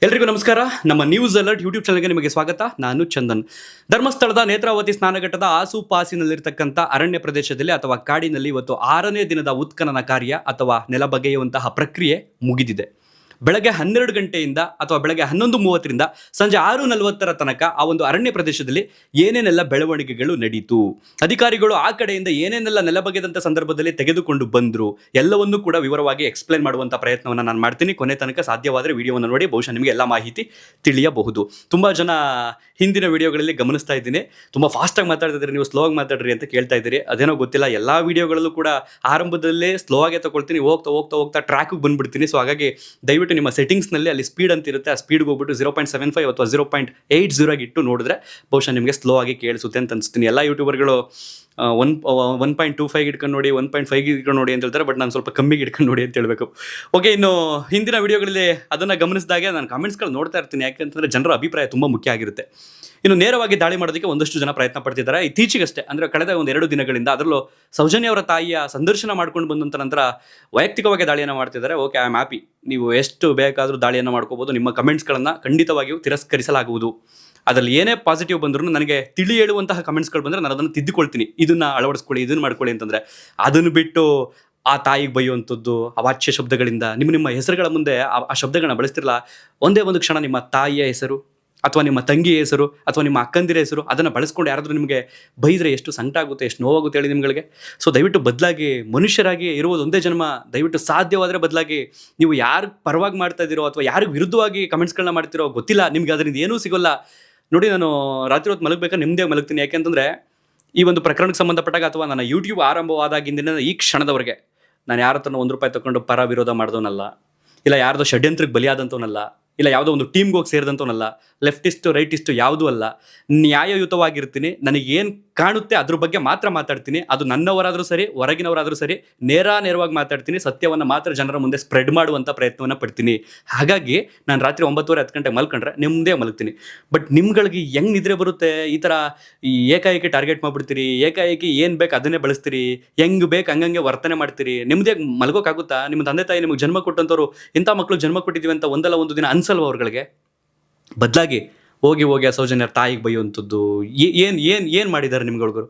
ಎಲ್ರಿಗೂ ನಮಸ್ಕಾರ. ನಮ್ಮ ನ್ಯೂಸ್ ಅಲರ್ಟ್ ಯೂಟ್ಯೂಬ್ ಚಾನಲ್ಗೆ ನಿಮಗೆ ಸ್ವಾಗತ. ನಾನು ಚಂದನ್. ಧರ್ಮಸ್ಥಳದ ನೇತ್ರಾವತಿ ಸ್ನಾನಘಟ್ಟದ ಆಸುಪಾಸಿನಲ್ಲಿರ್ತಕ್ಕಂಥ ಅರಣ್ಯ ಪ್ರದೇಶದಲ್ಲಿ ಅಥವಾ ಕಾಡಿನಲ್ಲಿ ಇವತ್ತು 6ನೇ ದಿನದ ಉತ್ಖನನ ಕಾರ್ಯ ಅಥವಾ ನೆಲಬಗೆಯುವಂತಹ ಪ್ರಕ್ರಿಯೆ ಮುಗಿದಿದೆ. ಬೆಳಗ್ಗೆ 12 ಗಂಟೆಯಿಂದ ಅಥವಾ ಬೆಳಗ್ಗೆ 11:30ರಿಂದ ಸಂಜೆ 6:40 ತನಕ ಆ ಒಂದು ಅರಣ್ಯ ಪ್ರದೇಶದಲ್ಲಿ ಏನೇನೆಲ್ಲ ಬೆಳವಣಿಗೆಗಳು ನಡೀತು, ಅಧಿಕಾರಿಗಳು ಆ ಕಡೆಯಿಂದ ಏನೇನೆಲ್ಲ ನೆಲಬಗೆದಂಥ ಸಂದರ್ಭದಲ್ಲಿ ತೆಗೆದುಕೊಂಡು ಬಂದರು, ಎಲ್ಲವನ್ನೂ ಕೂಡ ವಿವರವಾಗಿ ಎಕ್ಸ್ಪ್ಲೈನ್ ಮಾಡುವಂಥ ಪ್ರಯತ್ನವನ್ನು ನಾನು ಮಾಡ್ತೀನಿ. ಕೊನೆ ತನಕ ಸಾಧ್ಯವಾದರೆ ವಿಡಿಯೋವನ್ನು ನೋಡಿ, ಬಹುಶಃ ನಿಮಗೆ ಎಲ್ಲ ಮಾಹಿತಿ ತಿಳಿಯಬಹುದು. ತುಂಬ ಜನ ಹಿಂದಿನ ವಿಡಿಯೋಗಳಲ್ಲಿ ಗಮನಿಸ್ತಾ ಇದ್ದೀನಿ, ತುಂಬ ಫಾಸ್ಟಾಗಿ ಮಾತಾಡ್ತಿದ್ದೀರಿ, ನೀವು ಸ್ಲೋ ಆಗಿ ಮಾತಾಡ್ರಿ ಅಂತ ಕೇಳ್ತಾ ಇದ್ದೀರಿ. ಅದೇನೋ ಗೊತ್ತಿಲ್ಲ, ಎಲ್ಲ ವಿಡಿಯೋಗಳಲ್ಲೂ ಕೂಡ ಆರಂಭದಲ್ಲೇ ಸ್ಲೋ ಆಗೇ ತಗೊಳ್ತೀನಿ, ಹೋಗ್ತಾ ಹೋಗ್ತಾ ಹೋಗ್ತಾ ಟ್ರ್ಯಾಕಿಗೆ ಬಂದ್ಬಿಡ್ತೀನಿ. ಸೊ ಹಾಗಾಗಿ ದಯವಿಟ್ಟು ನಿಮ್ಮ ಸೆಟ್ಟಿಂಗ್ಸ್ನಲ್ಲಿ ಅಲ್ಲಿ ಸ್ಪೀಡ್ ಅಂತ ಇರುತ್ತೆ, ಆ ಸ್ಪೀಡ್ಗೆ ಹೋಗ್ಬಿಟ್ಟು 0.75 ಅಥವಾ 0.80 ಇಟ್ಟು ನೋಡಿದ್ರೆ ಬಹುಶಃ ನಿಮಗೆ ಸ್ಲೋ ಆಗಿ ಕೇಳಿಸುತ್ತೆ ಅಂತ ಅನಿಸ್ತೀನಿ. ಎಲ್ಲ ಯೂಟ್ಯೂಬರ್ಗಳು 1.25 ಇಟ್ಕೊಂಡು ನೋಡಿ, 1.5 ಇಟ್ಕೊಂಡು ನೋಡಿ ಅಂತ ಹೇಳ್ತಾರೆ, ಬಟ್ ನಾನು ಸ್ವಲ್ಪ ಕಮ್ಮಿಗೆ ಇಟ್ಕೊಂಡು ನೋಡಿ ಅಂತ ಹೇಳಬೇಕು. ಓಕೆ, ಇನ್ನು ಹಿಂದಿನ ವಿಡಿಯೋಗಳಲ್ಲಿ ಅದನ್ನು ಗಮನಿಸಿದಾಗೆ ನಾನು ಕಾಮೆಂಟ್ಸ್ಗಳು ನೋಡ್ತಾ ಇರ್ತೀನಿ, ಯಾಕೆಂತಂದರೆ ಜನರ ಅಭಿಪ್ರಾಯ ತುಂಬ ಮುಖ್ಯ ಆಗಿರುತ್ತೆ. ಇನ್ನು ನೇರವಾಗಿ ದಾಳಿ ಮಾಡೋದಕ್ಕೆ ಒಂದಷ್ಟು ಜನ ಪ್ರಯತ್ನ ಪಡ್ತಿದ್ದಾರೆ. ಇತ್ತೀಚೆಗಷ್ಟೇ ಅಂದರೆ ಕಳೆದ 2 ದಿನಗಳಿಂದ, ಅದರಲ್ಲೂ ಸೌಜನ್ಯ ಅವರ ತಾಯಿಯ ಸಂದರ್ಶನ ಮಾಡ್ಕೊಂಡು ಬಂದಂಥ ನಂತರ ವೈಯಕ್ತಿಕವಾಗಿ ದಾಳಿಯನ್ನು ಮಾಡ್ತಿದ್ದಾರೆ. Okay, I am happy. ನೀವು ಎಷ್ಟು ಬೇಕಾದರೂ ದಾಳಿಯನ್ನು ಮಾಡ್ಕೋಬೋದು, ನಿಮ್ಮ ಕಮೆಂಟ್ಸ್ಗಳನ್ನು ಖಂಡಿತವಾಗಿಯೂ ತಿರಸ್ಕರಿಸಲಾಗುವುದು. ಅದರಲ್ಲಿ ಏನೇ ಪಾಸಿಟಿವ್ ಬಂದರೂ ನನಗೆ ತಿಳಿ ಹೇಳುವಂತಹ ಕಮೆಂಟ್ಸ್ಗಳು ಬಂದರೆ ನಾನು ಅದನ್ನು ತಿದ್ದುಕೊಳ್ತೀನಿ, ಇದನ್ನು ಅಳವಡಿಸ್ಕೊಳ್ಳಿ, ಇದನ್ನು ಮಾಡ್ಕೊಳ್ಳಿ ಅಂತಂದರೆ. ಅದನ್ನು ಬಿಟ್ಟು ಆ ತಾಯಿಗೆ ಬೈಯುವಂಥದ್ದು ಅವಾಚ್ಯ ಶಬ್ದಗಳಿಂದ ನಿಮ್ಮ ಹೆಸರುಗಳ ಮುಂದೆ ಆ ಶಬ್ದಗಳನ್ನ ಬಳಸ್ತಿರಲ್ಲ, ಒಂದೇ ಒಂದು ಕ್ಷಣ ನಿಮ್ಮ ತಾಯಿಯ ಹೆಸರು ಅಥವಾ ನಿಮ್ಮ ತಂಗಿಯ ಹೆಸರು ಅಥವಾ ನಿಮ್ಮ ಅಕ್ಕಂದಿರ ಹೆಸರು ಅದನ್ನು ಬಳಸ್ಕೊಂಡು ಯಾರಾದರೂ ನಿಮಗೆ ಬೈದರೆ ಎಷ್ಟು ಸಂಕಟ ಆಗುತ್ತೆ, ಎಷ್ಟು ನೋವಾಗುತ್ತೆ ಹೇಳಿ ನಿಮಗೆ. ಸೊ ದಯವಿಟ್ಟು ಬದಲಾಗಿ, ಮನುಷ್ಯರಾಗಿ ಇರುವುದು ಒಂದೇ ಜನ್ಮ. ದಯವಿಟ್ಟು ಸಾಧ್ಯವಾದರೆ ಬದಲಾಗಿ. ನೀವು ಯಾರು ಪರವಾಗಿ ಮಾಡ್ತಾ ಇದ್ದೀರೋ ಅಥವಾ ಯಾರಿಗೆ ವಿರುದ್ಧವಾಗಿ ಕಮೆಂಟ್ಸ್ಗಳನ್ನ ಮಾಡ್ತಿರೋ ಗೊತ್ತಿಲ್ಲ, ನಿಮ್ಗೆ ಅದರಿಂದ ಏನೂ ಸಿಗೋಲ್ಲ. ನೋಡಿ, ನಾನು ರಾತ್ರಿ ಹೊತ್ತು ಮಲಗಬೇಕಾದ್ರೆ ನಿಮ್ಮದೇ ಮಲಗ್ತೀನಿ. ಯಾಕೆಂತಂದರೆ ಈ ಒಂದು ಪ್ರಕರಣಕ್ಕೆ ಸಂಬಂಧಪಟ್ಟಾಗ ಅಥವಾ ನನ್ನ ಯೂಟ್ಯೂಬ್ ಆರಂಭವಾದಾಗಿಂದ ಈ ಕ್ಷಣದವರೆಗೆ ನಾನು ಯಾರ ಹತ್ರನೂ ₹1 ತಗೊಂಡು ಪರ ವಿರೋಧ ಮಾಡಿದವನಲ್ಲ, ಇಲ್ಲ ಯಾರ್ದೋ ಷಡ್ಯಂತ್ರಕ್ಕೆ ಬಲಿಯಾದಂಥವನಲ್ಲ, ಇಲ್ಲ ಯಾವುದೋ ಒಂದು ಟೀಮ್ಗೆ ಹೋಗಿ ಸೇರಿದಂಥವನಲ್ಲ, ಲೆಫ್ಟಿಸ್ಟು ರೈಟಿಸ್ಟು ಯಾವುದೂ ಅಲ್ಲ. ನ್ಯಾಯಯುತವಾಗಿರ್ತೀನಿ. ನನಗೇನು ಕಾಣುತ್ತೆ ಅದ್ರ ಬಗ್ಗೆ ಮಾತ್ರ ಮಾತಾಡ್ತೀನಿ. ಅದು ನನ್ನವರಾದರೂ ಸರಿ, ಹೊರಗಿನವರಾದರೂ ಸರಿ, ನೇರವಾಗಿ ಮಾತಾಡ್ತೀನಿ. ಸತ್ಯವನ್ನು ಮಾತ್ರ ಜನರ ಮುಂದೆ ಸ್ಪ್ರೆಡ್ ಮಾಡುವಂಥ ಪ್ರಯತ್ನವನ್ನು ಪಡ್ತೀನಿ. ಹಾಗಾಗಿ ನಾನು ರಾತ್ರಿ 9:30 10 ಗಂಟೆಗೆ ಮಲ್ಕೊಂಡ್ರೆ ನೆಮ್ಮದೇ ಮಲಗ್ತೀನಿ. ಬಟ್ ನಿಮ್ಗಳಿಗೆ ಹೆಂಗೆ ನಿದ್ರೆ ಬರುತ್ತೆ, ಈ ಥರ ಏಕಾಏಕಿ ಟಾರ್ಗೆಟ್ ಮಾಡಿಬಿಡ್ತೀರಿ, ಏಕಾಏಕಿ ಏನು ಬೇಕು ಅದನ್ನೇ ಬಳಸ್ತೀರಿ, ಹೆಂಗೆ ಬೇಕು ಹಂಗಂಗೆ ವರ್ತನೆ ಮಾಡ್ತೀರಿ. ನಿಮ್ಮದೇ ಮಲ್ಗೋಕ್ಕಾಗುತ್ತಾ? ನಿಮ್ಮ ತಂದೆ ತಾಯಿ ನಿಮಗೆ ಜನ್ಮ ಕೊಟ್ಟಂಥವ್ರು ಇಂಥ ಮಕ್ಕಳು ಜನ್ಮ ಕೊಟ್ಟಿದ್ದೀವಿ ಅಂತ ಒಂದಲ್ಲ ಒಂದು ದಿನ ಅನ್ಸಲ್ವ ಅವ್ರುಗಳಿಗೆ? ಬದಲಾಗಿ ಹೋಗಿ ಆ ಸೌಜನ್ಯರ ತಾಯಿಗೆ ಬೈಯುವಂಥದ್ದು ಏನು ಮಾಡಿದ್ದಾರೆ ನಿಮ್ಗಳಿಗೂ?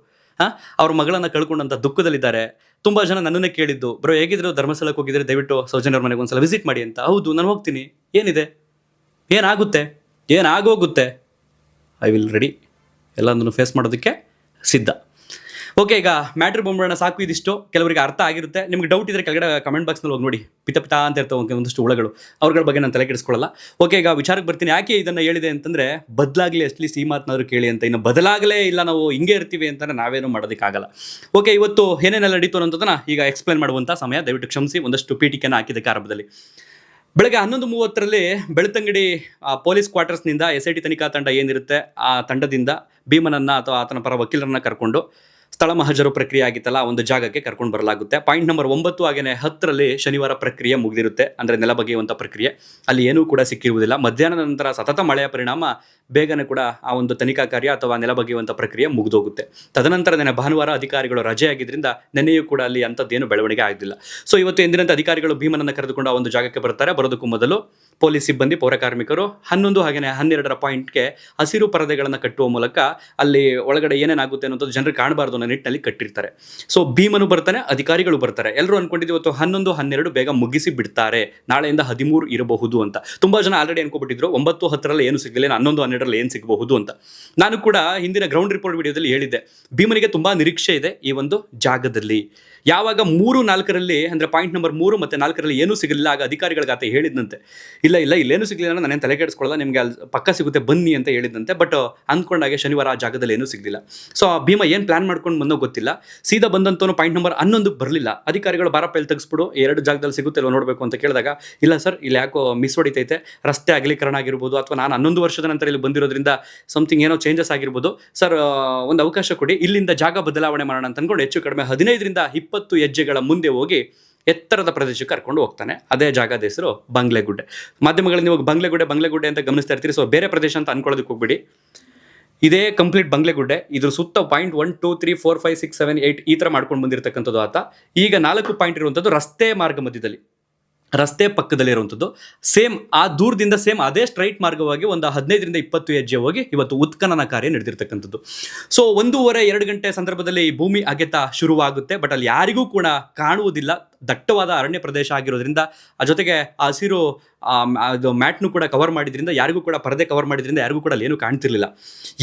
ಅವ್ರ ಮಗಳನ್ನು ಕಳ್ಕೊಂಡಂಥ ದುಃಖದಲ್ಲಿದ್ದಾರೆ. ತುಂಬ ಜನ ನನ್ನನ್ನೇ ಕೇಳಿದ್ದು, ಬ್ರೋ ಹೇಗಿದ್ರು ಧರ್ಮಸ್ಥಳಕ್ಕೆ ಹೋಗಿದ್ರೆ ದಯವಿಟ್ಟು ಸೌಜನ್ಯರ ಮನೆಗೆ ಒಂದ್ಸಲ ವಿಸಿಟ್ ಮಾಡಿ ಅಂತ. ಹೌದು, ನಾನು ಹೋಗ್ತೀನಿ. ಏನಿದೆ, ಏನಾಗುತ್ತೆ, ಏನಾಗೋಗುತ್ತೆ, ಐ ವಿಲ್ ರೆಡಿ. ಎಲ್ಲದನ್ನು ಫೇಸ್ ಮಾಡೋದಕ್ಕೆ ಸಿದ್ಧ. ಓಕೆ, ಈಗ ಮ್ಯಾಟ್ರ್ ಬಂದ್ಬಿಡೋಣ. ಸಾಕು, ಇದಿಷ್ಟು. ಕೆಲವರಿಗೆ ಅರ್ಥ ಆಗಿರುತ್ತೆ. ನಿಮ್ಗೆ ಡೌಟ್ ಇದ್ದರೆ ಕೆಳಗಡೆ ಕಮೆಂಟ್ ಬಾಕ್ಸ್ನಲ್ಲಿ ಹೋಗಿ ನೋಡಿ, ಪಿತ ಅಂತ ಇರ್ತವೆ ಒಂದಷ್ಟು ಹುಳಗಳು, ಅವ್ರಗಳ ಬಗ್ಗೆ ನಾನು ತಲೆ ಕೆಡಿಸ್ಕೊಳ್ಳಲ್ಲ. ಓಕೆ, ಈಗ ವಿಚಾರಕ್ಕೆ ಬರ್ತೀನಿ. ಯಾಕೆ ಇದನ್ನು ಹೇಳಿದೆ ಅಂತಂದರೆ, ಬದಲಾಗಲಿ, ಅಟ್ಲೀಸ್ಟ್ ಈ ಮಾತನಾದ್ರು ಕೇಳಿ ಅಂತ. ಇನ್ನು ಬದಲಾಗಲೇ ಇಲ್ಲ, ನಾವು ಹಿಂಗೆ ಇರ್ತೀವಿ ಅಂತಂದರೆ ನಾವೇನು ಮಾಡೋದಕ್ಕಾಗಲ್ಲ. ಓಕೆ, ಇವತ್ತು ಏನೇನೆಲ್ಲ ನಡೀತು ಅನ್ನೋದನ್ನು ಈಗ ಎಕ್ಸ್ಪ್ಲೇನ್ ಮಾಡುವಂಥ ಸಮಯ. ದಯವಿಟ್ಟು ಕ್ಷಮಿಸಿ, ಒಂದಷ್ಟು ಪೀಠಿಕೆನ ಹಾಕಿದ್ದಕ್ಕೆ ಆರಂಭದಲ್ಲಿ. ಬೆಳಗ್ಗೆ 11:30ರಲ್ಲಿ ಬೆಳ್ತಂಗಡಿ ಪೊಲೀಸ್ ಕ್ವಾರ್ಟರ್ಸ್ನಿಂದ SIT ತನಿಖಾ ತಂಡ ಏನಿರುತ್ತೆ ಆ ತಂಡದಿಂದ ಭೀಮನನ್ನು ಅಥವಾ ಆತನ ಪರ ವಕೀಲರನ್ನ ಕರ್ಕೊಂಡು ಸ್ಥಳ ಮಹಜರು ಪ್ರಕ್ರಿಯೆ ಆಗಿತ್ತಲ್ಲ, ಒಂದು ಜಾಗಕ್ಕೆ ಕರ್ಕೊಂಡು ಬರಲಾಗುತ್ತೆ. ಪಾಯಿಂಟ್ ನಂಬರ್ 9 ಹಾಗೆಯೇ 10ರಲ್ಲಿ ಶನಿವಾರ ಪ್ರಕ್ರಿಯೆ ಮುಗಿದಿರುತ್ತೆ, ಅಂದರೆ ನೆಲ ಬಗೆಯುವಂಥ ಪ್ರಕ್ರಿಯೆ. ಅಲ್ಲಿ ಏನೂ ಕೂಡ ಸಿಕ್ಕಿರುವುದಿಲ್ಲ. ಮಧ್ಯಾಹ್ನದ ನಂತರ ಸತತ ಮಳೆಯ ಪರಿಣಾಮ ಬೇಗನೆ ಕೂಡ ಆ ಒಂದು ತನಿಖಾ ಕಾರ್ಯ ಅಥವಾ ನೆಲ ಬಗೆಯುವಂಥ ಪ್ರಕ್ರಿಯೆ ಮುಗಿದೋಗುತ್ತೆ. ತದನಂತರ ನೆನೆ ಭಾನುವಾರ ಅಧಿಕಾರಿಗಳು ರಜೆ ಆಗಿದ್ದರಿಂದ ನೆನೆಯೂ ಕೂಡ ಅಲ್ಲಿ ಅಂಥದ್ದೇನು ಬೆಳವಣಿಗೆ ಆಗಲಿಲ್ಲ. ಸೊ ಇವತ್ತು ಎಂದಿನಂತೆ ಅಧಿಕಾರಿಗಳು ಭೀಮನನ್ನು ಕರೆದುಕೊಂಡು ಆ ಒಂದು ಜಾಗಕ್ಕೆ ಬರ್ತಾರೆ. ಬರೋದಕ್ಕೂ ಮೊದಲು ಪೊಲೀಸ್ ಸಿಬ್ಬಂದಿ, ಪೌರಕಾರ್ಮಿಕರು 11 ಹಾಗೆಯೇ 12ರ ಪಾಯಿಂಟ್ಗೆ ಹಸಿರು ಪರದೆಗಳನ್ನು ಕಟ್ಟುವ ಮೂಲಕ ಅಲ್ಲಿ ಒಳಗಡೆ ಏನೇನಾಗುತ್ತೆ ಅನ್ನೋದು ಜನರಿಗೆ ಕಾಣಬಾರ್ದು ಅನ್ನೋ ನಿಟ್ಟಿನಲ್ಲಿ ಕಟ್ಟಿರ್ತಾರೆ. ಸೊ ಭೀಮನು ಬರ್ತಾನೆ, ಅಧಿಕಾರಿಗಳು ಬರ್ತಾರೆ. ಎಲ್ಲರೂ ಅನ್ಕೊಂಡಿದ್ದು ಇವತ್ತು 11, 12 ಬೇಗ ಮುಗಿಸಿ ಬಿಡ್ತಾರೆ, ನಾಳೆಯಿಂದ 13 ಇರಬಹುದು ಅಂತ. ತುಂಬ ಜನ ಆಲ್ರೆಡಿ ಅನ್ಕೊಬಿಟ್ಟಿದ್ರು 9, 10ರಲ್ಲಿ ಏನು ಸಿಗಲಿಲ್ಲ, 11, 12ರಲ್ಲಿ ಏನು ಸಿಗಬಹುದು ಅಂತ. ನಾನು ಕೂಡ ಹಿಂದಿನ ಗ್ರೌಂಡ್ ರಿಪೋರ್ಟ್ ವಿಡಿಯೋದಲ್ಲಿ ಹೇಳಿದ್ದೆ, ಭೀಮನಿಗೆ ತುಂಬ ನಿರೀಕ್ಷೆ ಇದೆ ಈ ಒಂದು ಜಾಗದಲ್ಲಿ. ಯಾವಾಗ 3, 4ರಲ್ಲಿ ಅಂದರೆ ಪಾಯಿಂಟ್ ನಂಬರ್ 3 ಮತ್ತು 4ರಲ್ಲಿ ಏನೂ ಸಿಗಲಿಲ್ಲ, ಆಗ ಅಧಿಕಾರಿಗಳಿಗೆ ಆತ ಹೇಳಿದಂತೆ, ಇಲ್ಲ ಇಲ್ಲೇನು ಸಿಗಲಿಲ್ಲ, ನಾನೇನು ತಲೆ ಕೆಡಿಸ್ಕೊಳ್ಳಲ್ಲ, ನಿಮಗೆ ಅಲ್ಲಿ ಪಕ್ಕ ಸಿಗುತ್ತೆ ಬನ್ನಿ ಅಂತ ಹೇಳಿದಂತೆ. ಬಟ್ ಅಂದ್ಕೊಂಡಾಗೆ ಶನಿವಾರ ಆ ಜಾಗದಲ್ಲಿ ಏನೂ ಸಿಗಲಿಲ್ಲ. ಸೊ ಭೀಮ ಏನು ಪ್ಲಾನ್ ಮಾಡ್ಕೊಂಡು ಬಂದೋ ಗೊತ್ತಿಲ್ಲ, ಸೀದಾ ಬಂದಂತವನು ಪಾಯಿಂಟ್ ನಂಬರ್ 11ಕ್ಕೆ ಬರಲಿಲ್ಲ. ಅಧಿಕಾರಿಗಳು ಬಾರಪ್ಪ ಇಲ್ಲಿ ತೆಗೆಸ್ಬಿಡು, 2 ಜಾಗದಲ್ಲಿ ಸಿಗುತ್ತಿಲ್ಲ ನೋಡಬೇಕು ಅಂತ ಕೇಳಿದಾಗ, ಇಲ್ಲ ಸರ್, ಇಲ್ಲಿ ಯಾಕೋ ಮಿಸ್ ಹೊಡಿತೈತೆ, ರಸ್ತೆ ಅಗಲೀಕರಣ ಆಗಿರ್ಬೋದು ಅಥವಾ ನಾನು 11 ವರ್ಷದ ನಂತರ ಇಲ್ಲಿ ಬಂದಿರೋದ್ರಿಂದ ಸಮಥಿಂಗ್ ಏನೋ ಚೇಂಜಸ್ ಆಗಿರ್ಬೋದು, ಸರ್ ಒಂದು ಅವಕಾಶ ಕೊಡಿ, ಇಲ್ಲಿಂದ ಜಾಗ ಬದಲಾವಣೆ ಮಾಡೋಣ ಅಂತ ಅಂದ್ಕೊಂಡು ಹೆಚ್ಚು ಕಡಿಮೆ 15ರಿಂದ 20 ಹೆಜ್ಜೆಗಳ ಮುಂದೆ ಹೋಗಿ ಎತ್ತರದ ಪ್ರದೇಶಕ್ಕೆ ಕರ್ಕೊಂಡು ಹೋಗ್ತಾನೆ. ಅದೇ ಜಾಗದ ಹೆಸರು ಬಂಗ್ಲೆಗುಡ್ಡೆ. ಮಾಧ್ಯಮಗಳಲ್ಲಿ ನೀವು ಬಂಗ್ಲೆಗುಡ್ಡೆ ಅಂತ ಗಮನಿಸ್ತಾ ಇರ್ತೀರಿ. ಸೊ ಬೇರೆ ಪ್ರದೇಶ ಅಂತ ಅನ್ಕೊಳ್ಳೋದಕ್ಕೆ ಹೋಗ್ಬಿಡಿ, ಇದೇ ಕಂಪ್ಲೀಟ್ ಬಂಗ್ಲೆಗುಡ್ಡೆ. ಇದ್ರ ಸುತ್ತ ಪಾಯಿಂಟ್ 1, 2, 3, 4, 5, 6, 7, 8 ಈ ಥರ ಮಾಡ್ಕೊಂಡು ಬಂದಿರತಕ್ಕಂಥದ್ದು ಆತ. ಈಗ 4 ಪಾಯಿಂಟ್ ಇರುವಂಥದ್ದು ರಸ್ತೆ ಮಾರ್ಗ ಮಧ್ಯದಲ್ಲಿ. ರಸ್ತೆ ಪಕ್ಕದಲ್ಲಿರುವಂಥದ್ದು. ಸೇಮ್ ಆ ದೂರದಿಂದ ಸೇಮ್ ಅದೇ ಸ್ಟ್ರೈಟ್ ಮಾರ್ಗವಾಗಿ ಒಂದು 15ರಿಂದ 20 ಹೆಜ್ಜೆ ಹೋಗಿ ಇವತ್ತು ಉತ್ಖನನ ಕಾರ್ಯ ನಡೆದಿರ್ತಕ್ಕಂಥದ್ದು. ಸೊ 1:30-2 ಗಂಟೆ ಸಂದರ್ಭದಲ್ಲಿ ಈ ಭೂಮಿ ಅಗೆತ ಶುರುವಾಗುತ್ತೆ. ಬಟ್ ಅಲ್ಲಿ ಯಾರಿಗೂ ಕೂಡ ಕಾಣುವುದಿಲ್ಲ, ದಟ್ಟವಾದ ಅರಣ್ಯ ಪ್ರದೇಶ ಆಗಿರೋದ್ರಿಂದ, ಆ ಜೊತೆಗೆ ಆ ಹಸಿರು ಅದು ಮ್ಯಾಟ್ನು ಕೂಡ ಕವರ್ ಮಾಡಿದ್ರಿಂದ, ಯಾರಿಗೂ ಕೂಡ ಪರದೆ ಕವರ್ ಮಾಡಿದ್ರಿಂದ ಯಾರಿಗೂ ಕೂಡ ಅಲ್ಲಿ ಏನು ಕಾಣ್ತಿರ್ಲಿಲ್ಲ.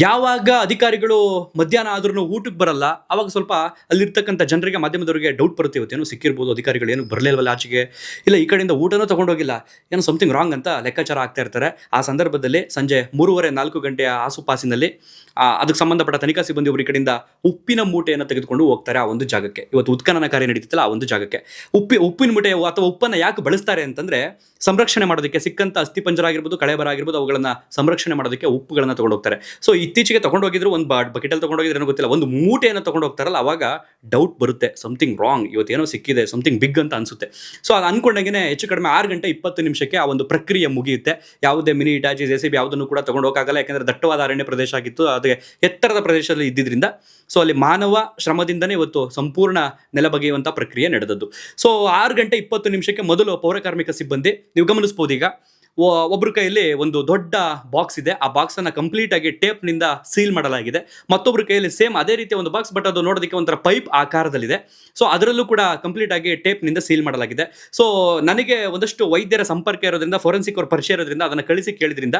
ಯಾವಾಗ ಅಧಿಕಾರಿಗಳು ಮಧ್ಯಾಹ್ನ ಆದ್ರೂ ಊಟಕ್ಕೆ ಬರಲ್ಲ, ಅವಾಗ ಸ್ವಲ್ಪ ಅಲ್ಲಿರ್ತಕ್ಕಂಥ ಜನರಿಗೆ, ಮಾಧ್ಯಮದವರಿಗೆ ಡೌಟ್ ಬರುತ್ತೆ, ಇವತ್ತೇನೋ ಸಿಕ್ಕಿರ್ಬೋದು, ಅಧಿಕಾರಿಗಳು ಏನು ಬರಲಿಲ್ವಲ್ಲ ಆಚೆಗೆ, ಇಲ್ಲ ಈ ಕಡೆಯಿಂದ ಊಟನೂ ತೊಗೊಂಡೋಗಿಲ್ಲ, ಏನೋ ಸಮಥಿಂಗ್ ರಾಂಗ್ ಅಂತ ಲೆಕ್ಕಾಚಾರ ಆಗ್ತಾ ಇರ್ತಾರೆ. ಆ ಸಂದರ್ಭದಲ್ಲಿ ಸಂಜೆ 3:30-4 ಗಂಟೆಯ ಆಸುಪಾಸಿನಲ್ಲಿ ಅದಕ್ಕೆ ಸಂಬಂಧಪಟ್ಟ ತನಿಖಾ ಸಿಬ್ಬಂದಿ ಅವರು ಈ ಕಡೆಯಿಂದ ಉಪ್ಪಿನ ಮೂಟೆಯನ್ನು ತೆಗೆದುಕೊಂಡು ಹೋಗ್ತಾರೆ ಆ ಒಂದು ಜಾಗಕ್ಕೆ. ಇವತ್ತು ಉತ್ಖನನ ಕಾರ್ಯ ನಡೀತಿತ್ತಲ್ಲ ಆ ಒಂದು ಜಾಗಕ್ಕೆ. ಉಪ್ಪಿನ ಮೂಟೆ ಅಥವಾ ಉಪ್ಪನ್ನು ಯಾಕೆ ಬಳಸ್ತಾರೆ ಅಂತಂದ್ರೆ, ಸಂರಕ್ಷಣೆ ಮಾಡೋದಕ್ಕೆ, ಸಿಕ್ಕಂತ ಅಸ್ಥಿಪಂಜರ ಆಗಿರ್ಬೋದು, ಕಳೆಬರ ಆಗಿರ್ಬೋದು, ಅವುಗಳನ್ನ ಸಂರಕ್ಷಣೆ ಮಾಡೋದಕ್ಕೆ ಉಪ್ಪುಗಳನ್ನ ತಗೊಂಡು ಹೋಗ್ತಾರೆ. ಸೊ ಇತ್ತೀಚೆಗೆ ತಗೊಂಡೋಗಿದ್ರು, ಒಂದು ಬಕೆಟಲ್ಲಿ ತಗೊಂಡೋಗಿದ್ರೆ ಏನೋ ಗೊತ್ತಿಲ್ಲ, ಒಂದು ಮೂಟೆಯನ್ನು ತಗೊಂಡು ಹೋಗ್ತಾರಲ್ಲ, ಅವಾಗ ಡೌಟ್ ಬರುತ್ತೆ, ಸಮಥಿಂಗ್ ರಾಂಗ್, ಇವತ್ತೇನೋ ಸಿಕ್ಕಿದೆ, ಸಮಥಿಂಗ್ ಬಿಗ್ ಅಂತ ಅನ್ಸುತ್ತೆ. ಸೊ ಅದು ಅನ್ಕೊಂಡಾಗೇನೆ ಹೆಚ್ಚು ಕಡಿಮೆ 6:20 ಆ ಒಂದು ಪ್ರಕ್ರಿಯೆ ಮುಗಿಯುತ್ತೆ. ಯಾವುದೇ ಮಿನಿ ಇಟಾಚಿ JCB ಯಾವುದನ್ನು ಕೂಡ ತಗೊಂಡು ಹೋಗಕ್ಕಾಗಲ್ಲ, ಯಾಕಂದ್ರೆ ದಟ್ಟವಾದ ಅರಣ್ಯ ಪ್ರದೇಶ ಆಗಿತ್ತು, ಅದು ಎತ್ತರದ ಪ್ರದೇಶದಲ್ಲಿ ಇದ್ದಿದ್ರಿಂದ. ಸೊ ಅಲ್ಲಿ ಮಾನವ ಶ್ರಮದಿಂದನೇ ಇವತ್ತು ಸಂಪೂರ್ಣ ನೆಲಬಗೆಯುವಂಥ ಪ್ರಕ್ರಿಯೆ ನಡೆದದ್ದು. ಸೊ 6:20 ಮೊದಲು ಪೌರಕಾರ್ಮಿಕ ಸಿಬ್ಬಂದಿ, ನೀವು ಗಮನಿಸ್ಬೋದು, ಈಗ ಒಬ್ಬರ ಕೈಯಲ್ಲಿ ಒಂದು ದೊಡ್ಡ ಬಾಕ್ಸ್ ಇದೆ, ಆ ಬಾಕ್ಸ್ ಅನ್ನ ಕಂಪ್ಲೀಟ್ ಆಗಿ ಟೇಪ್ ನಿಂದ ಸೀಲ್ ಮಾಡಲಾಗಿದೆ. ಮತ್ತೊಬ್ಬರ ಕೈಯಲ್ಲಿ ಸೇಮ್ ಅದೇ ರೀತಿಯ ಒಂದು ಬಾಕ್ಸ್, ಬಟ್ ಅದು ನೋಡೋದಕ್ಕೆ ಒಂಥರ ಪೈಪ್ ಆಕಾರದಲ್ಲಿದೆ. ಸೊ ಅದರಲ್ಲೂ ಕೂಡ ಕಂಪ್ಲೀಟ್ ಆಗಿ ಟೇಪ್ ನಿಂದ ಸೀಲ್ ಮಾಡಲಾಗಿದೆ. ಸೊ ನನಗೆ ಒಂದಷ್ಟು ವೈದ್ಯರ ಸಂಪರ್ಕ ಇರೋದ್ರಿಂದ, ಫೋರೆನ್ಸಿಕ್ ಅವ್ರ ಪರಿಚಯ ಇರೋದ್ರಿಂದ, ಅದನ್ನ ಕಳಿಸಿ ಕೇಳಿದ್ರಿಂದ,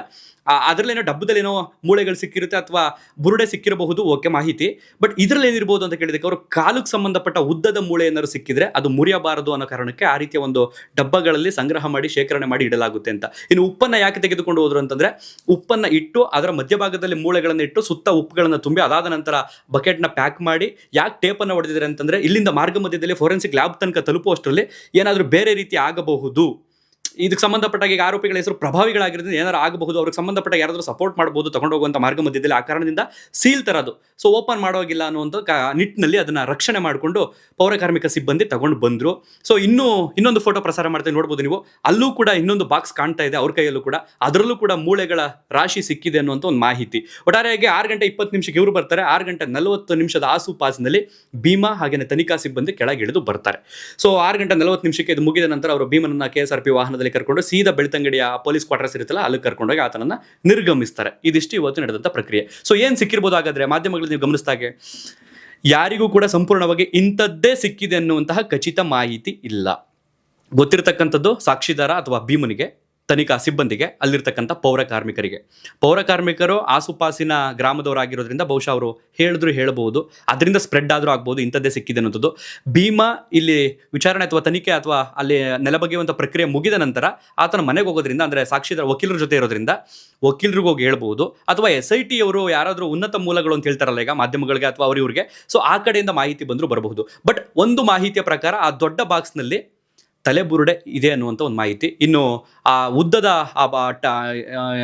ಅದರಲ್ಲೇನೋ ಡಬ್ಬದಲ್ಲೇನೋ ಮೂಳೆಗಳು ಸಿಕ್ಕಿರುತ್ತೆ ಅಥವಾ ಬುರುಡೆ ಸಿಕ್ಕಿರಬಹುದು, ಓಕೆ ಮಾಹಿತಿ. ಬಟ್ ಇದರಲ್ಲಿ ಏನಿರ್ಬೋದು ಅಂತ ಕೇಳಿದಕ್ಕೆ, ಅವರು ಕಾಲಕ್ಕೆ ಸಂಬಂಧಪಟ್ಟ ಉದ್ದದ ಮೂಳೆ ಏನಾದ್ರು ಸಿಕ್ಕಿದ್ರೆ ಅದು ಮುರಿಯಬಾರದು ಅನ್ನೋ ಕಾರಣಕ್ಕೆ ಆ ರೀತಿಯ ಒಂದು ಡಬ್ಬಗಳಲ್ಲಿ ಸಂಗ್ರಹ ಮಾಡಿ ಶೇಖರಣೆ ಮಾಡಿ ಇಡಲಾಗುತ್ತೆ ಅಂತ. ಇನ್ನು ಉಪ್ಪನ್ನ ಯಾಕೆ ತೆಗೆದುಕೊಂಡು ಹೋದ್ರು ಅಂತಂದ್ರೆ, ಉಪ್ಪನ್ನ ಇಟ್ಟು ಅದರ ಮಧ್ಯಭಾಗದಲ್ಲಿ ಮೂಳೆಗಳನ್ನು ಇಟ್ಟು ಸುತ್ತ ಉಪ್ಪುಗಳನ್ನ ತುಂಬಿ, ಅದಾದ ನಂತರ ಬಕೆಟ್ನ ಪ್ಯಾಕ್ ಮಾಡಿ, ಯಾಕೆ ಟೇಪನ್ನು ಹೊಡೆದಿದ್ದಾರೆ ಅಂತಂದ್ರೆ, ಇಲ್ಲಿಂದ ಮಾರ್ಗ ಮಧ್ಯದಲ್ಲಿ ಫೋರೆನ್ಸಿಕ್ ಲ್ಯಾಬ್ ತನಕ ತಲುಪುವಷ್ಟರಲ್ಲಿ ಏನಾದರೂ ಬೇರೆ ರೀತಿ ಆಗಬಹುದು. ಇದಕ್ಕೆ ಸಂಬಂಧಪಟ್ಟಾಗ ಈಗ ಆರೋಪಿಗಳ ಹೆಸರು ಪ್ರಭಾವಿಗಳಾಗಿರೋದ್ರಿಂದ ಏನಾರು ಆಗಬಹುದು, ಅವ್ರಿಗೆ ಸಂಬಂಧಪಟ್ಟ ಯಾರಾದರೂ ಸಪೋರ್ಟ್ ಮಾಡಬಹುದು ತಗೊಂಡೋಗುವಂಥ ಮಾರ್ಗ ಮಧ್ಯದಲ್ಲಿ. ಆ ಕಾರಣದಿಂದ ಸೀಲ್ ತರೋದು, ಸೊ ಓಪನ್ ಮಾಡೋಗಿಲ್ಲ ಅನ್ನುವಂಥ ನಿಟ್ಟಿನಲ್ಲಿ ಅದನ್ನ ರಕ್ಷಣೆ ಮಾಡಿಕೊಂಡು ಪೌರಕಾರ್ಮಿಕ ಸಿಬ್ಬಂದಿ ತಗೊಂಡು ಬಂದರು. ಸೊ ಇನ್ನೊಂದು ಫೋಟೋ ಪ್ರಸಾರ ಮಾಡ್ತಾ ನೋಡ್ಬೋದು ನೀವು, ಅಲ್ಲೂ ಕೂಡ ಇನ್ನೊಂದು ಬಾಕ್ಸ್ ಕಾಣ್ತಾ ಇದೆ ಅವ್ರ ಕೈಯಲ್ಲೂ ಕೂಡ, ಅದರಲ್ಲೂ ಕೂಡ ಮೂಳೆಗಳ ರಾಶಿ ಸಿಕ್ಕಿದೆ ಅನ್ನುವಂಥ ಒಂದು ಮಾಹಿತಿ. ಒಟ್ಟಾರೆಯಾಗಿ 6:20 ಇವರು ಬರ್ತಾರೆ. 6:40 ಆಸುಪಾಸಿನಲ್ಲಿ ಭೀಮಾ ಹಾಗೆಯೇ ತನಿಖಾ ಸಿಬ್ಬಂದಿ ಕೆಳಗಿಳಿದು ಬರ್ತಾರೆ. ಸೊ 6:40 ಇದು ಮುಗಿದ ನಂತರ ಅವರು ಭೀಮನನ್ನ KSRP ವಾಹನದಲ್ಲಿ ಕರ್ಕೊಂಡು ಸೀದಾ ಬೆಳ್ತಂಗಡಿಯ ಪೊಲೀಸ್ ಕ್ವಾರ್ಟರ್ಸ್ ಇರುತ್ತಲ್ಲ, ಅಲ್ಲಿ ಕರ್ಕೊಂಡೋಗಿ ಆತನನ್ನ ನಿರ್ಗಮಿಸ್ತಾರೆ. ಇದಿಷ್ಟು ಇವತ್ತು ನಡೆದಂತ ಪ್ರಕ್ರಿಯೆ. ಸೊ ಏನ್ ಸಿಕ್ಕಿರ್ಬೋದು ಹಾಗಾದ್ರೆ, ಮಾಧ್ಯಮಗಳಲ್ಲಿ ನೀವು ಗಮನಿಸಿದಾಗೆ ಯಾರಿಗೂ ಕೂಡ ಸಂಪೂರ್ಣವಾಗಿ ಇಂಥದ್ದೇ ಸಿಕ್ಕಿದೆ ಅನ್ನುವಂತಹ ಖಚಿತ ಮಾಹಿತಿ ಇಲ್ಲ. ಗೊತ್ತಿರತಕ್ಕಂಥದ್ದು ಸಾಕ್ಷಿದಾರ ಅಥವಾ ಭೀಮನಿಗೆ, ತನಿಖಾ ಸಿಬ್ಬಂದಿಗೆ, ಅಲ್ಲಿರ್ತಕ್ಕಂಥ ಪೌರಕಾರ್ಮಿಕರು ಆಸುಪಾಸಿನ ಗ್ರಾಮದವರಾಗಿರೋದ್ರಿಂದ ಬಹುಶಃ ಅವರು ಹೇಳಬಹುದು, ಅದರಿಂದ ಸ್ಪ್ರೆಡ್ ಆದರೂ ಆಗ್ಬೋದು ಇಂಥದ್ದೇ ಸಿಕ್ಕಿದೆ ಅನ್ನೋದು. ಭೀಮಾ ಇಲ್ಲಿ ವಿಚಾರಣೆ ಅಥವಾ ತನಿಖೆ ಅಥವಾ ಅಲ್ಲಿ ನೆಲಬಗೆಯುವಂಥ ಪ್ರಕ್ರಿಯೆ ಮುಗಿದ ನಂತರ ಆತನ ಮನೆಗೆ ಹೋಗೋದ್ರಿಂದ, ಅಂದರೆ ಸಾಕ್ಷಿದಾರ ವಕೀಲರ ಜೊತೆ ಇರೋದ್ರಿಂದ ವಕೀಲರಿಗೂ ಹೋಗಿ ಹೇಳ್ಬೋದು, ಅಥವಾ SIT ಅವರು ಯಾರಾದರೂ ಉನ್ನತ ಮೂಲಗಳು ಅಂತ ಹೇಳ್ತಾರಲ್ಲ ಈಗ ಮಾಧ್ಯಮಗಳಿಗೆ ಅಥವಾ ಅವ್ರಿಗೆ, ಸೊ ಆ ಕಡೆಯಿಂದ ಮಾಹಿತಿ ಬಂದರೂ ಬರಬಹುದು. ಬಟ್ ಒಂದು ಮಾಹಿತಿಯ ಪ್ರಕಾರ ಆ ದೊಡ್ಡ ಬಾಕ್ಸ್ನಲ್ಲಿ ತಲೆಬುರುಡೆ ಇದೆ ಅನ್ನುವಂಥ ಒಂದು ಮಾಹಿತಿ. ಇನ್ನು ಆ ಉದ್ದದ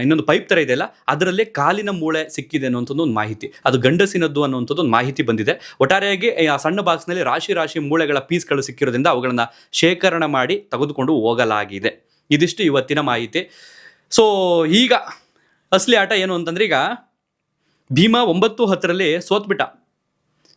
ಇನ್ನೊಂದು ಪೈಪ್ ಥರ ಇದೆಯಲ್ಲ, ಅದರಲ್ಲಿ ಕಾಲಿನ ಮೂಳೆ ಸಿಕ್ಕಿದೆ ಅನ್ನುವಂಥದ್ದು ಒಂದು ಮಾಹಿತಿ, ಅದು ಗಂಡಸಿನದ್ದು ಅನ್ನುವಂಥದ್ದು ಒಂದು ಮಾಹಿತಿ ಬಂದಿದೆ. ಒಟ್ಟಾರೆಯಾಗಿ ಆ ಸಣ್ಣ ಬಾಕ್ಸ್ನಲ್ಲಿ ರಾಶಿ ಮೂಳೆಗಳ ಪೀಸ್ಗಳು ಸಿಕ್ಕಿರೋದ್ರಿಂದ ಅವುಗಳನ್ನು ಶೇಖರಣೆ ಮಾಡಿ ತೆಗೆದುಕೊಂಡು ಹೋಗಲಾಗಿದೆ. ಇದಿಷ್ಟು ಇವತ್ತಿನ ಮಾಹಿತಿ. ಸೊ ಈಗ ಅಸಲಿ ಆಟ ಏನು ಅಂತಂದ್ರೆ, ಈಗ ಭೀಮಾ 9-10 ಸೋತ್ಬಿಟ್ಟ,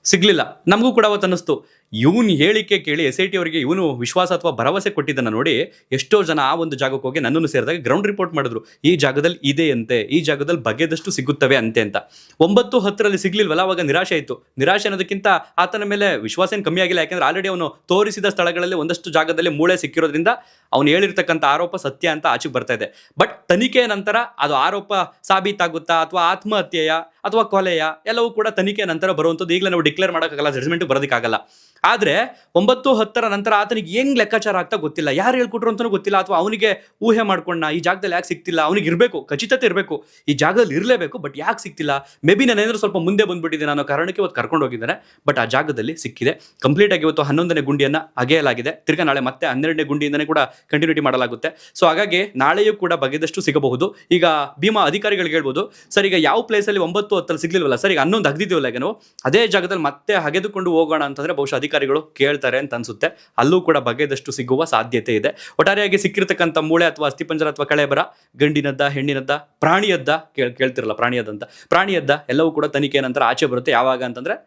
ಸಿಗ್ಲಿಲ್ಲ. ನಮಗೂ ಕೂಡ ಅವತ್ತು ಅನ್ನಿಸ್ತು, ಇವನು ಹೇಳಿಕೆ ಕೇಳಿ SIT ಅವರಿಗೆ ಇವನು ವಿಶ್ವಾಸ ಅಥವಾ ಭರವಸೆ ಕೊಟ್ಟಿದ್ದನ್ನು ನೋಡಿ ಎಷ್ಟೋ ಜನ ಆ ಒಂದು ಜಾಗಕ್ಕೆ ಹೋಗಿ ನನ್ನನ್ನು ಸೇರಿದಾಗ ಗ್ರೌಂಡ್ ರಿಪೋರ್ಟ್ ಮಾಡಿದ್ರು, ಈ ಜಾಗದಲ್ಲಿ ಇದೆ ಅಂತೆ, ಈ ಜಾಗದಲ್ಲಿ ಬಗೆದಷ್ಟು ಸಿಗುತ್ತವೆ ಅಂತೆ ಅಂತ. 9-10 ಸಿಗ್ಲಿಲ್ವಲ್ಲ, ಅವಾಗ ನಿರಾಶೆ ಆಯಿತು. ನಿರಾಶೆ ಅನ್ನೋದಕ್ಕಿಂತ ಆತನ ಮೇಲೆ ವಿಶ್ವಾಸ ಏನು ಕಮ್ಮಿ ಆಗಿಲ್ಲ, ಯಾಕೆಂದ್ರೆ ಆಲ್ರೆಡಿ ಅವನು ತೋರಿಸಿದ ಸ್ಥಳಗಳಲ್ಲಿ ಒಂದಷ್ಟು ಜಾಗದಲ್ಲಿ ಮೂಳೆ ಸಿಕ್ಕಿರೋದ್ರಿಂದ ಅವನು ಹೇಳಿರ್ತಕ್ಕಂಥ ಆರೋಪ ಸತ್ಯ ಅಂತ ಆಚೆಗೆ ಬರ್ತಾ ಇದೆ. ಬಟ್ ತನಿಖೆಯ ನಂತರ ಅದು ಆರೋಪ ಸಾಬೀತಾಗುತ್ತಾ ಅಥವಾ ಆತ್ಮಹತ್ಯೆಯ ಅಥವಾ ಕೊಲೆಯ ಎಲ್ಲವೂ ಕೂಡ ತನಿಖೆ ನಂತರ ಬರುವಂಥದ್ದು. ಈಗಲೇ ನಾವು ಡಿಕ್ಲೇರ್ ಮಾಡೋಕ್ಕಾಗಲ್ಲ, ಜಡ್ಜ್ಮೆಂಟ್ ಬರೋದಕ್ಕಾಗಲ್ಲ. ಆದರೆ 9-10 ನಂತರ ಆತನಿಗೆ ಹೆಂಗ್ ಲೆಕ್ಕಾಚಾರ ಆಗ್ತಾ ಗೊತ್ತಿಲ್ಲ, ಯಾರು ಹೇಳ್ಕೊಟ್ರು ಅಂತಲೂ ಗೊತ್ತಿಲ್ಲ, ಅಥವಾ ಅವನಿಗೆ ಊಹೆ ಮಾಡ್ಕೊಂಡ ಈ ಜಾಗದಲ್ಲಿ ಯಾಕೆ ಸಿಗ್ತಿಲ್ಲ, ಅವನಿಗೆ ಇರಬೇಕು, ಖಚಿತತೆ ಇರಬೇಕು, ಈ ಜಾಗದಲ್ಲಿ ಇರಲೇಬೇಕು, ಬಟ್ ಯಾಕೆ ಸಿಗ್ತಿಲ್ಲ, ಮೇ ಬಿ ನಾನೇನಾದ್ರೂ ಸ್ವಲ್ಪ ಮುಂದೆ ಬಂದ್ಬಿಟ್ಟಿದ್ದೇನೆ ಅನ್ನೋ ಕಾರಣಕ್ಕೆ ಇವತ್ತು ಕರ್ಕೊಂಡು ಹೋಗಿದ್ದಾನೆ. ಬಟ್ ಆ ಜಾಗದಲ್ಲಿ ಸಿಕ್ಕಿದೆ. ಕಂಪ್ಲೀಟ್ ಆಗಿ ಇವತ್ತು 11ನೇ ಗುಂಡಿಯನ್ನು ಅಗೆಯಲಾಗಿದೆ. ತಿರ್ಗಾ ನಾಳೆ ಮತ್ತೆ 12ನೇ ಗುಂಡಿಯಿಂದನೇ ಕೂಡ ಕಂಟಿನ್ಯೂಟಿ ಮಾಡಲಾಗುತ್ತೆ. ಸೊ ಹಾಗಾಗಿ ನಾಳೆಯೂ ಕೂಡ ಬಗೆದಷ್ಟು ಸಿಗಬಹುದು. ಈಗ ಭೀಮಾ ಅಧಿಕಾರಿಗಳಿಗೆ ಹೇಳ್ಬೋದು, ಸರ್ ಈಗ ಯಾವ ಪ್ಲೇಸಲ್ಲಿ 9-10 ಸಿಗ್ಲಿಲ್ವಲ್ಲ ಸರ್, ಈಗ 11 ಅಗದಿದ್ದೀವಲ್ಲ, ಈಗ ನಾವು ಅದೇ ಜಾಗದಲ್ಲಿ ಮತ್ತೆ ಹಗೆದುಕೊಂಡು ಹೋಗೋಣ ಅಂತಂದ್ರೆ ಬಹುಶಃ ಅಧಿಕಾರಿಗಳು ಕೇಳ್ತಾರೆ ಅಂತ ಅನ್ಸುತ್ತೆ. ಅಲ್ಲೂ ಕೂಡ ಬಗೆದಷ್ಟು ಸಿಗುವ ಸಾಧ್ಯತೆ ಇದೆ. ಒಟ್ಟಾರೆಯಾಗಿ ಸಿಕ್ಕಿರ್ತಕ್ಕಂಥ ಮೂಳೆ ಅಥವಾ ಅಸ್ಥಿಪಂಜರ ಅಥವಾ ಕಳೆಬರ ಗಂಡಿನದ್ದ, ಹೆಣ್ಣಿನದ್ದ, ಪ್ರಾಣಿಯದ್ದ, ಕೇಳ್ತಿರಲ್ಲ ಪ್ರಾಣಿಯದ್ದ ಎಲ್ಲವೂ ಕೂಡ ತನಿಖೆ ನಂತರ ಆಚೆ ಬರುತ್ತೆ. ಯಾವಾಗ ಅಂತಂದ್ರೆ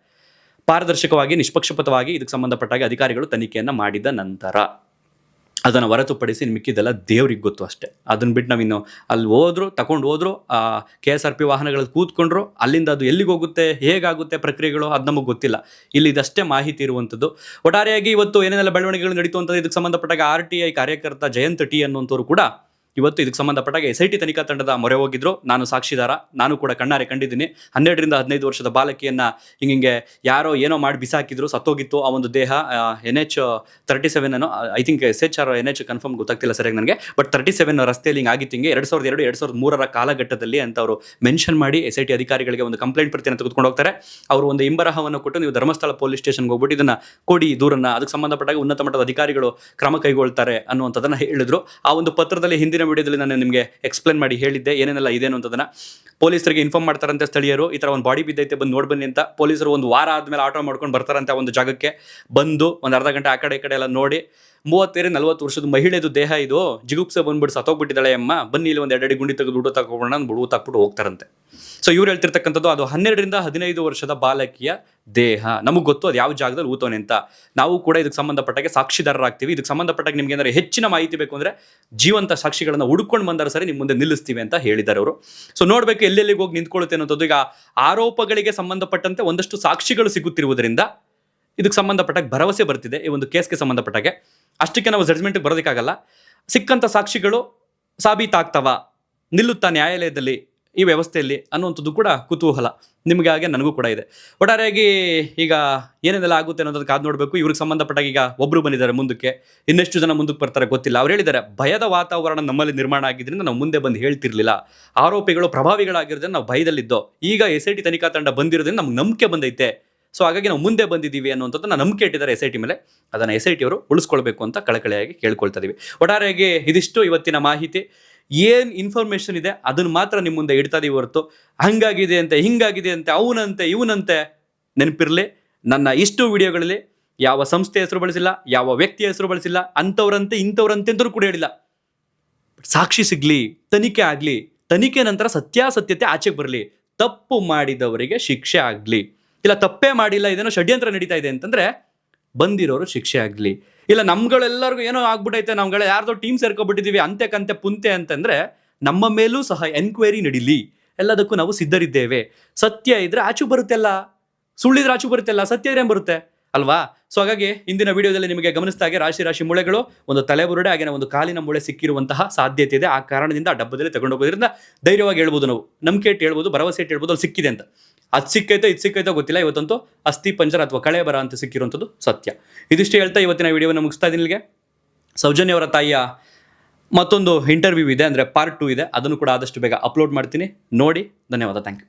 ಪಾರದರ್ಶಕವಾಗಿ, ನಿಷ್ಪಕ್ಷಪಾತವಾಗಿ ಇದಕ್ಕೆ ಸಂಬಂಧಪಟ್ಟಾಗ ಅಧಿಕಾರಿಗಳು ತನಿಖೆಯನ್ನ ಮಾಡಿದ ನಂತರ. ಅದನ್ನು ಹೊರತುಪಡಿಸಿ ಮಿಕ್ಕಿದ್ದೆಲ್ಲ ದೇವ್ರಿಗೆ ಗೊತ್ತು ಅಷ್ಟೇ. ಅದನ್ನ ಬಿಟ್ಟು ನಾವಿನ್ನು ಅಲ್ಲಿ ತಗೊಂಡು ಹೋದ್ರು KSRP ವಾಹನಗಳಲ್ಲಿ ಕೂತ್ಕೊಂಡ್ರು, ಅಲ್ಲಿಂದ ಅದು ಎಲ್ಲಿಗೆ ಹೋಗುತ್ತೆ, ಹೇಗಾಗುತ್ತೆ ಪ್ರಕ್ರಿಯೆಗಳು ಅದು ನಮಗೆ ಗೊತ್ತಿಲ್ಲ. ಇಲ್ಲಿ ಇದಷ್ಟೇ ಮಾಹಿತಿ ಇರುವಂಥದ್ದು. ಒಟ್ಟಾರೆಯಾಗಿ ಇವತ್ತು ಏನೇನೆಲ್ಲ ಬೆಳವಣಿಗೆಗಳು ನಡೀತು ಅಂತ ಇದಕ್ಕೆ ಸಂಬಂಧಪಟ್ಟಾಗ RTI ಕಾರ್ಯಕರ್ತ ಜಯಂತ್ ಟಿ ಅನ್ನುವಂಥವ್ರು ಕೂಡ ಇವತ್ತು ಇದಕ್ಕೆ ಸಂಬಂಧಪಟ್ಟಾಗ SIT ತನಿಖಾ ತಂಡದ ಮೊರೆ ಹೋಗಿದ್ರು. ನಾನು ಸಾಕ್ಷಿದಾರ, ನಾನು ಕೂಡ ಕಣ್ಣಾರೆ ಕಂಡಿದ್ದೀನಿ. 12ರಿಂದ 15 ವರ್ಷದ ಬಾಲಕಿಯನ್ನ ಹಿಂಗೆ ಯಾರೋ ಏನೋ ಮಾಡಿ ಬಿಸಾಕಿದ್ರು, ಸತ್ತೋಗಿತ್ತು ಆ ಒಂದು ದೇಹ. NH37 ಅನ್ನೋ I think SH or NH confirm ಗೊತ್ತಾಗ್ತಿಲ್ಲ ಸರಿಯಾಗಿ ನನಗೆ, ಬಟ್ 37 ರಸ್ತೆಯಲ್ಲಿ ಹಿಂಗೆ ಆಗಿತ್ತು. ಹಿಂಗೆ 2002-2003 ಕಾಲಘಟ್ಟದಲ್ಲಿ ಅಂತ ಅವರು ಮೆನ್ಷನ್ ಮಾಡಿ SIT ಅಧಿಕಾರಿಗಳಿಗೆ ಒಂದು ಕಂಪ್ಲೇಂಟ್ ಪ್ರತಿಯನ್ನು ತೆಗೆದುಕೊಂಡು ಹೋಗ್ತಾರೆ. ಅವರು ಒಂದು ಇಂಬರಹವನ್ನು ಕೊಟ್ಟು ನೀವು ಧರ್ಮಸ್ಥಳ ಪೊಲೀಸ್ ಸ್ಟೇಷನ್ಗೆ ಹೋಗ್ಬಿಟ್ಟು ಇದನ್ನ ಕೊಡಿ ದೂರನ್ನ, ಅದಕ್ಕೆ ಸಂಬಂಧಪಟ್ಟಾಗ ಉನ್ನತ ಮಟ್ಟದ ಅಧಿಕಾರಿಗಳು ಕ್ರಮ ಕೈಗೊಳ್ತಾರೆ ಅನ್ನುವಂಥದ್ದನ್ನ ಹೇಳಿದ್ರು. ಆ ಒಂದು ಪತ್ರದಲ್ಲಿ ಹಿಂದಿನ ವಿಡಿಯೋದಲ್ಲಿ ನಾನು ನಿಮಗೆ ಎಕ್ಸ್ಪ್ಲೇನ್ ಮಾಡಿ ಹೇಳಿದ್ದೆ ಏನೇನೆಲ್ಲ ಇದೆ ಅನ್ನೋದನ್ನ. ಪೊಲೀಸರಿಗೆ ಇನ್ಫಾರ್ಮ್ ಮಾಡ್ತಾರಂತೆ ಸ್ಥಳೀಯರು, ಈ ತರ ಒಂದು ಬಾಡಿ ಬಿದ್ದೈತೆ ಬಂದು ನೋಡ್ಬನ್ನಿ ಅಂತ. ಪೊಲೀಸರು ಒಂದು ವಾರ ಆದ್ಮೇಲೆ ಆಟೋ ಮಾಡ್ಕೊಂಡು ಬರ್ತಾರಂತೆ ಆ ಒಂದು ಜಾಗಕ್ಕೆ. ಬಂದು ಒಂದು ಅರ್ಧ ಗಂಟೆ ಆ ಕಡೆ ಎಲ್ಲ ನೋಡಿ, 30-40 ವರ್ಷದ ಮಹಿಳೆದು ದೇಹ ಇದು, ಜಿಗುಪ್ಸೆ ಬಂದ್ಬಿಟ್ಟು ಸತ್ತೋಗ್ಬಿಟ್ಟಿದ್ದಾಳೆ ಅಮ್ಮ, ಬನ್ನಿ ಇಲ್ಲಿ ಒಂದು 2 ಅಡಿ ಗುಂಡಿ ತೆಗೆದು ಊಟ ತಗೊಂಡು ಊಟ ಹಾಕ್ಬಿಟ್ಟು ಹೋಗ್ತಾರಂತೆ. ಸೊ ಇವ್ರು ಹೇಳ್ತಿರ್ತಕ್ಕಂಥದ್ದು ಅದು 12ರಿಂದ 15 ವರ್ಷದ ಬಾಲಕಿಯ ದೇಹ. ನಮಗೆ ಗೊತ್ತು ಅದು ಯಾವ ಜಾಗದಲ್ಲಿ ಊತೋನೆ ಅಂತ. ನಾವು ಕೂಡ ಇದಕ್ಕೆ ಸಂಬಂಧಪಟ್ಟಾಗೆ ಸಾಕ್ಷಿದಾರರಾಗ್ತೀವಿ. ಇದಕ್ಕೆ ಸಂಬಂಧಪಟ್ಟಾಗ ನಿಮ್ಗೆ ಏನಾದ್ರು ಹೆಚ್ಚಿನ ಮಾಹಿತಿ ಬೇಕು ಅಂದ್ರೆ ಜೀವಂತ ಸಾಕ್ಷಿಗಳನ್ನ ಹುಡ್ಕೊಂಡು ಬಂದರೆ ಸರಿ ನಿಮ್ಮ ಮುಂದೆ ನಿಲ್ಲಿಸ್ತೀವಿ ಅಂತ ಹೇಳಿದ್ದಾರೆ ಅವರು. ಸೊ ನೋಡ್ಬೇಕು ಎಲ್ಲೆಲ್ಲಿಗೆ ಹೋಗಿ ನಿಂತ್ಕೊಳ್ಳುತ್ತೆ ಅನ್ನೋದು. ಈಗ ಆರೋಪಗಳಿಗೆ ಸಂಬಂಧಪಟ್ಟಂತೆ ಒಂದಷ್ಟು ಸಾಕ್ಷಿಗಳು ಸಿಗುತ್ತಿರುವುದರಿಂದ ಇದಕ್ಕೆ ಸಂಬಂಧಪಟ್ಟಾಗ ಭರವಸೆ ಬರ್ತಿದೆ ಈ ಒಂದು ಕೇಸ್ಗೆ ಸಂಬಂಧಪಟ್ಟಾಗೆ. ಅಷ್ಟಕ್ಕೆ ನಾವು ಜಡ್ಜ್ಮೆಂಟ್ಗೆ ಬರೋದಕ್ಕಾಗಲ್ಲ. ಸಿಕ್ಕಂಥ ಸಾಕ್ಷಿಗಳು ಸಾಬೀತಾಗ್ತವ, ನಿಲ್ಲುತ್ತಾ ನ್ಯಾಯಾಲಯದಲ್ಲಿ ಈ ವ್ಯವಸ್ಥೆಯಲ್ಲಿ ಅನ್ನುವಂಥದ್ದು ಕೂಡ ಕುತೂಹಲ ನಿಮಗೆ ಹಾಗೆ ನನಗೂ ಕೂಡ ಇದೆ. ಒಟ್ಟಾರೆಯಾಗಿ ಈಗ ಏನೇನೆಲ್ಲ ಆಗುತ್ತೆ ಅನ್ನೋದಕ್ಕೆ ಕಾದು ನೋಡಬೇಕು. ಇವ್ರಿಗೆ ಸಂಬಂಧಪಟ್ಟಾಗ ಈಗ ಒಬ್ಬರು ಬಂದಿದ್ದಾರೆ ಮುಂದಕ್ಕೆ, ಇನ್ನೆಷ್ಟು ಜನ ಮುಂದಕ್ಕೆ ಬರ್ತಾರೆ ಗೊತ್ತಿಲ್ಲ. ಅವ್ರು ಹೇಳಿದ್ದಾರೆ ಭಯದ ವಾತಾವರಣ ನಮ್ಮಲ್ಲಿ ನಿರ್ಮಾಣ ಆಗಿದ್ದರಿಂದ ನಾವು ಮುಂದೆ ಬಂದು ಹೇಳ್ತಿರ್ಲಿಲ್ಲ, ಆರೋಪಿಗಳು ಪ್ರಭಾವಿಗಳಾಗಿರೋದ್ರಿಂದ ನಾವು ಭಯದಲ್ಲಿದ್ದೋ, ಈಗ SIT ತನಿಖಾ ತಂಡ ಬಂದಿರೋದ್ರಿಂದ ನಮ್ಗೆ ನಂಬಿಕೆ ಬಂದೈತೆ, ಸೊ ಹಾಗಾಗಿ ನಾವು ಮುಂದೆ ಬಂದಿದ್ದೀವಿ ಅನ್ನುವಂಥದ್ದನ್ನ ನಂಬಿಕೆ ಇಟ್ಟಿದ್ದಾರೆ SIT ಮೇಲೆ. ಅದನ್ನು SIT ಅವರು ಉಳಿಸ್ಕೊಳ್ಬೇಕು ಅಂತ ಕಳಕಳಿಯಾಗಿ ಕೇಳ್ಕೊಳ್ತಾ ಇದೀವಿ. ಒಟ್ಟಾರೆಯಾಗಿ ಇದಿಷ್ಟು ಇವತ್ತಿನ ಮಾಹಿತಿ. ಏನು ಇನ್ಫಾರ್ಮೇಷನ್ ಇದೆ ಅದನ್ನು ಮಾತ್ರ ನಿಮ್ಮ ಮುಂದೆ ಇಡ್ತಾ ಇದೀವಿ ಹೊರತು ಹಂಗಾಗಿದೆ ಅಂತೆ ಹಿಂಗಾಗಿದೆ ಅಂತೆ ಅವನಂತೆ ಇವನಂತೆ ನೆನಪಿರಲಿ, ನನ್ನ ಇಷ್ಟು ವಿಡಿಯೋಗಳಲ್ಲಿ ಯಾವ ಸಂಸ್ಥೆ ಹೆಸರು ಬಳಸಿಲ್ಲ, ಯಾವ ವ್ಯಕ್ತಿಯ ಹೆಸರು ಬಳಸಿಲ್ಲ, ಅಂಥವ್ರಂತೆ ಇಂಥವ್ರಂತೆ ಅಂತರೂ ಕೂಡ ಹೇಳಿಲ್ಲ. ಸಾಕ್ಷಿ ಸಿಗ್ಲಿ, ತನಿಖೆ ಆಗಲಿ, ತನಿಖೆ ನಂತರ ಸತ್ಯಾಸತ್ಯತೆ ಆಚೆಗೆ ಬರಲಿ, ತಪ್ಪು ಮಾಡಿದವರಿಗೆ ಶಿಕ್ಷೆ ಆಗಲಿ. ಇಲ್ಲ ತಪ್ಪೇ ಮಾಡಿಲ್ಲ, ಇದೇನೋ ಷಡ್ಯಂತ್ರ ನಡೀತಾ ಇದೆ ಅಂತಂದ್ರೆ ಬಂದಿರೋರು ಶಿಕ್ಷೆ ಆಗಲಿ. ಇಲ್ಲ ನಮ್ಗಳೆಲ್ಲರಿಗೂ ಏನೋ ಆಗ್ಬಿಟ್ಟೈತೆ, ನಮ್ಗಳ ಯಾರ್ದೋ ಟೀಮ್ ಸೇರ್ಕೊಬಿಟ್ಟಿದೀವಿ ಅಂತೆ ಕಂತೆ ಪುಂತೆ ಅಂತಂದ್ರೆ ನಮ್ಮ ಮೇಲೂ ಸಹ ಎನ್ಕ್ವೈರಿ ನಡೀಲಿ. ಎಲ್ಲದಕ್ಕೂ ನಾವು ಸಿದ್ಧರಿದ್ದೇವೆ. ಸತ್ಯ ಇದ್ರೆ ಆಚು ಬರುತ್ತೆಲ್ಲ, ಸುಳ್ಳಿದ್ರೆ ಆಚು ಬರುತ್ತೆಲ್ಲ, ಸತ್ಯ ಇದ್ರೆ ಬರುತ್ತೆ ಅಲ್ವಾ? ಸೊ ಹಾಗಾಗಿ ಇಂದಿನ ವಿಡಿಯೋದಲ್ಲಿ ನಿಮಗೆ ಗಮನಿಸಿದ ಹಾಗೆ ರಾಶಿ ಮೂಳೆಗಳು, ಒಂದು ತಲೆಬುರುಡೆ ಹಾಗೆ ಒಂದು ಕಾಲಿನ ಮೂಳೆ ಸಿಕ್ಕಿರುವಂತಹ ಸಾಧ್ಯತೆ ಇದೆ. ಆ ಕಾರಣದಿಂದ ಆ ಡಬ್ಬದಲ್ಲಿ ತಗೊಂಡೋಗೋದ್ರಿಂದ ಧೈರ್ಯವಾಗಿ ಹೇಳ್ಬೋದು, ನಾವು ನಂಬಿಕೆ ಇಟ್ಟು ಹೇಳ್ಬೋದು, ಭರವಸೆ ಇಟ್ಟು ಹೇಳ್ಬೋದು ಅಲ್ಲಿ ಸಿಕ್ಕಿದೆ ಅಂತ. ಅದು ಸಿಕ್ಕೈತೋ ಇದು ಸಿಕ್ಕೈತೋ ಗೊತ್ತಿಲ್ಲ, ಇವತ್ತಂತೂ ಅಸ್ಥಿ ಪಂಜರ ಅಥವಾ ಕಳೆ ಬರ ಅಂತ ಸಿಕ್ಕಿರುವಂಥದ್ದು ಸತ್ಯ. ಇದಿಷ್ಟು ಹೇಳ್ತಾ ಇವತ್ತಿನ ವಿಡಿಯೋವನ್ನು ಮುಗಿಸ್ತಾ ಇದ್ದೀನಿ. ಇಲ್ಲಿಗೆ ಸೌಜನ್ಯ ಅವರ ತಾಯಿಯ ಮತ್ತೊಂದು ಇಂಟರ್ವ್ಯೂ ಇದೆ, ಅಂದರೆ ಪಾರ್ಟ್ 2 ಇದೆ, ಅದನ್ನು ಕೂಡ ಆದಷ್ಟು ಬೇಗ ಅಪ್ಲೋಡ್ ಮಾಡ್ತೀನಿ. ನೋಡಿ, ಧನ್ಯವಾದ, ಥ್ಯಾಂಕ್ ಯು.